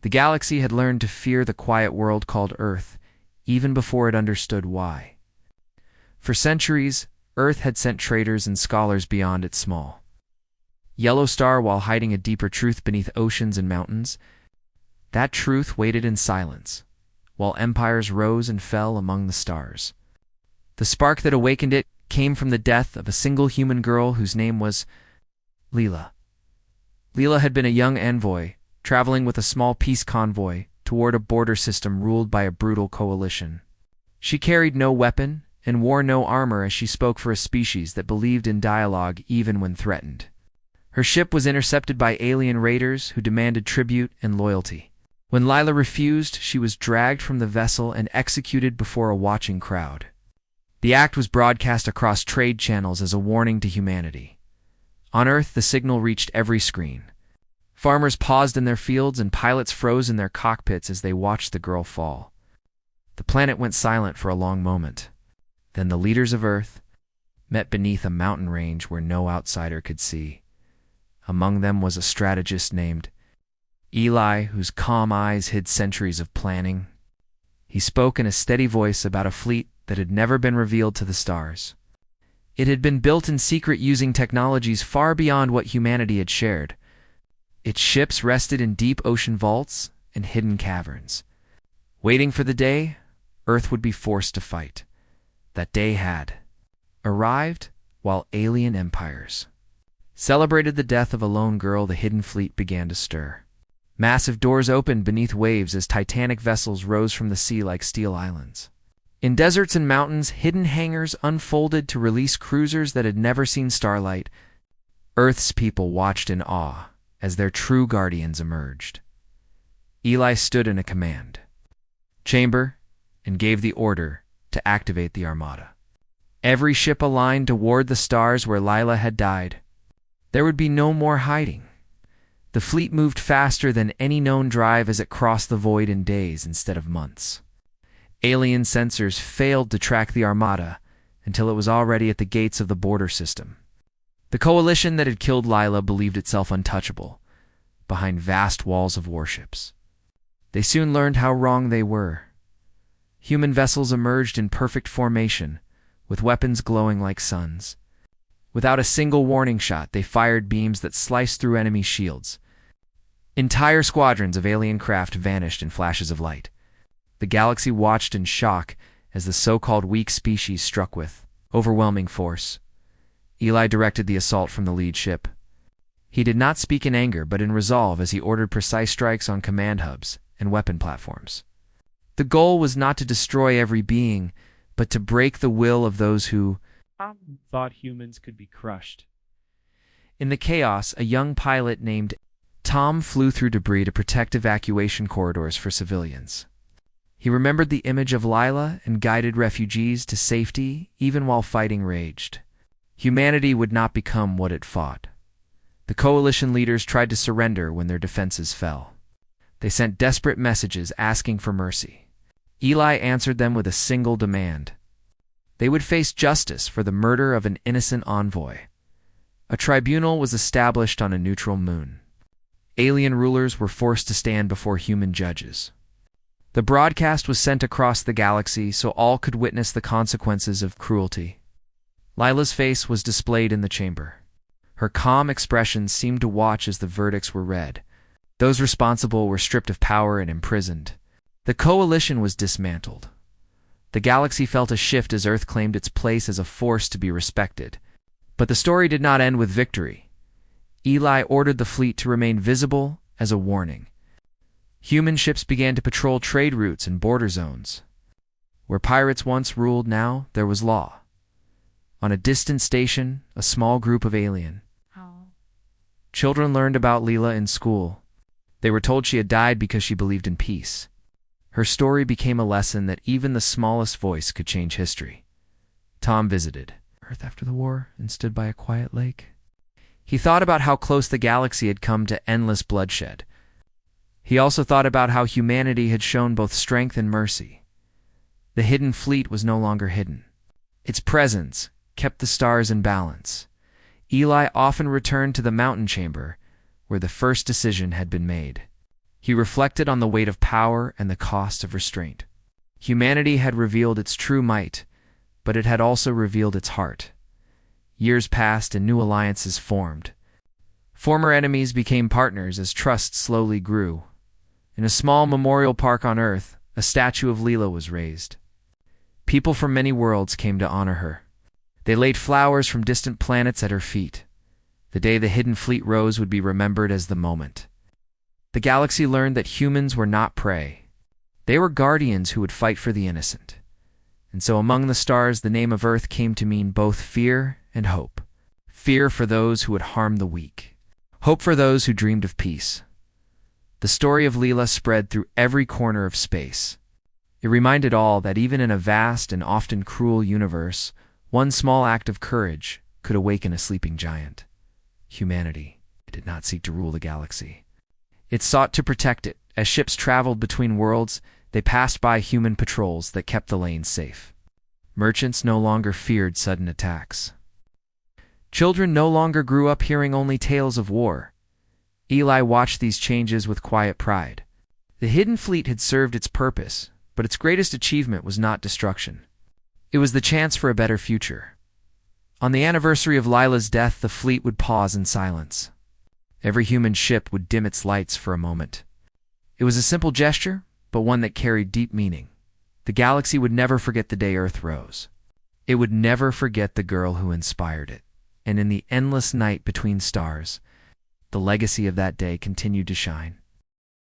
The galaxy had learned to fear the quiet world called Earth, even before it understood why. For centuries, Earth had sent traders and scholars beyond its small yellow star while hiding a deeper truth beneath oceans and mountains. That truth waited in silence, while empires rose and fell among the stars. The spark that awakened it came from the death of a single human girl whose name was Leela. Leela had been a young envoy, traveling with a small peace convoy toward a border system ruled by a brutal coalition. She carried no weapon and wore no armor as she spoke for a species that believed in dialogue even when threatened. Her ship was intercepted by alien raiders who demanded tribute and loyalty. When Leela refused, she was dragged from the vessel and executed before a watching crowd. The act was broadcast across trade channels as a warning to humanity. On Earth, the signal reached every screen. Farmers paused in their fields and pilots froze in their cockpits as they watched the girl fall. The planet went silent for a long moment. Then the leaders of Earth met beneath a mountain range where no outsider could see. Among them was a strategist named Eli, whose calm eyes hid centuries of planning. He spoke in a steady voice about a fleet that had never been revealed to the stars. It had been built in secret using technologies far beyond what humanity had shared. Its ships rested in deep ocean vaults and hidden caverns, waiting for the day Earth would be forced to fight. That day had arrived while alien empires celebrated the death of a lone girl. The hidden fleet began to stir. Massive doors opened beneath waves as titanic vessels rose from the sea like steel islands. In deserts and mountains, hidden hangars unfolded to release cruisers that had never seen starlight. Earth's people watched in awe as their true guardians emerged. Eli stood in a command chamber and gave the order to activate the armada. Every ship aligned toward the stars where Leela had died. There would be no more hiding. The fleet moved faster than any known drive as it crossed the void in days instead of months. Alien sensors failed to track the armada until it was already at the gates of the border system. The coalition that had killed Leela believed itself untouchable, behind vast walls of warships. They soon learned how wrong they were. Human vessels emerged in perfect formation, with weapons glowing like suns. Without a single warning shot, they fired beams that sliced through enemy shields. Entire squadrons of alien craft vanished in flashes of light. The galaxy watched in shock as the so-called weak species struck with overwhelming force. Eli directed the assault from the lead ship. He did not speak in anger, but in resolve as he ordered precise strikes on command hubs and weapon platforms. The goal was not to destroy every being, but to break the will of those who thought humans could be crushed. In the chaos, a young pilot named Tom flew through debris to protect evacuation corridors for civilians. He remembered the image of Leela and guided refugees to safety even while fighting raged. Humanity would not become what it fought. The coalition leaders tried to surrender when their defenses fell. They sent desperate messages asking for mercy. Eli answered them with a single demand. They would face justice for the murder of an innocent envoy. A tribunal was established on a neutral moon. Alien rulers were forced to stand before human judges. The broadcast was sent across the galaxy so all could witness the consequences of cruelty. Leela's face was displayed in the chamber. Her calm expression seemed to watch as the verdicts were read. Those responsible were stripped of power and imprisoned. The coalition was dismantled. The galaxy felt a shift as Earth claimed its place as a force to be respected. But the story did not end with victory. Eli ordered the fleet to remain visible as a warning. Human ships began to patrol trade routes and border zones. Where pirates once ruled, now there was law. On a distant station, a small group of alien children learned about Leela in school. They were told she had died because she believed in peace. Her story became a lesson that even the smallest voice could change history. Tom visited Earth after the war and stood by a quiet lake. He thought about how close the galaxy had come to endless bloodshed. He also thought about how humanity had shown both strength and mercy. The hidden fleet was no longer hidden. Its presence kept the stars in balance. Eli often returned to the mountain chamber, where the first decision had been made. He reflected on the weight of power and the cost of restraint. Humanity had revealed its true might, but it had also revealed its heart. Years passed and new alliances formed. Former enemies became partners as trust slowly grew. In a small memorial park on Earth, a statue of Leela was raised. People from many worlds came to honor her. They laid flowers from distant planets at her feet. The day the Hidden Fleet rose would be remembered as the moment. The galaxy learned that humans were not prey. They were guardians who would fight for the innocent. And so among the stars, the name of Earth came to mean both fear and hope. Fear for those who would harm the weak. Hope for those who dreamed of peace. The story of Leela spread through every corner of space. It reminded all that even in a vast and often cruel universe, one small act of courage could awaken a sleeping giant. Humanity did not seek to rule the galaxy. It sought to protect it. As ships traveled between worlds, they passed by human patrols that kept the lanes safe. Merchants no longer feared sudden attacks. Children no longer grew up hearing only tales of war. Eli watched these changes with quiet pride. The Hidden Fleet had served its purpose, but its greatest achievement was not destruction. It was the chance for a better future. On the anniversary of Lila's death, the fleet would pause in silence. Every human ship would dim its lights for a moment. It was a simple gesture, but one that carried deep meaning. The galaxy would never forget the day Earth rose. It would never forget the girl who inspired it. And in the endless night between stars, the legacy of that day continued to shine.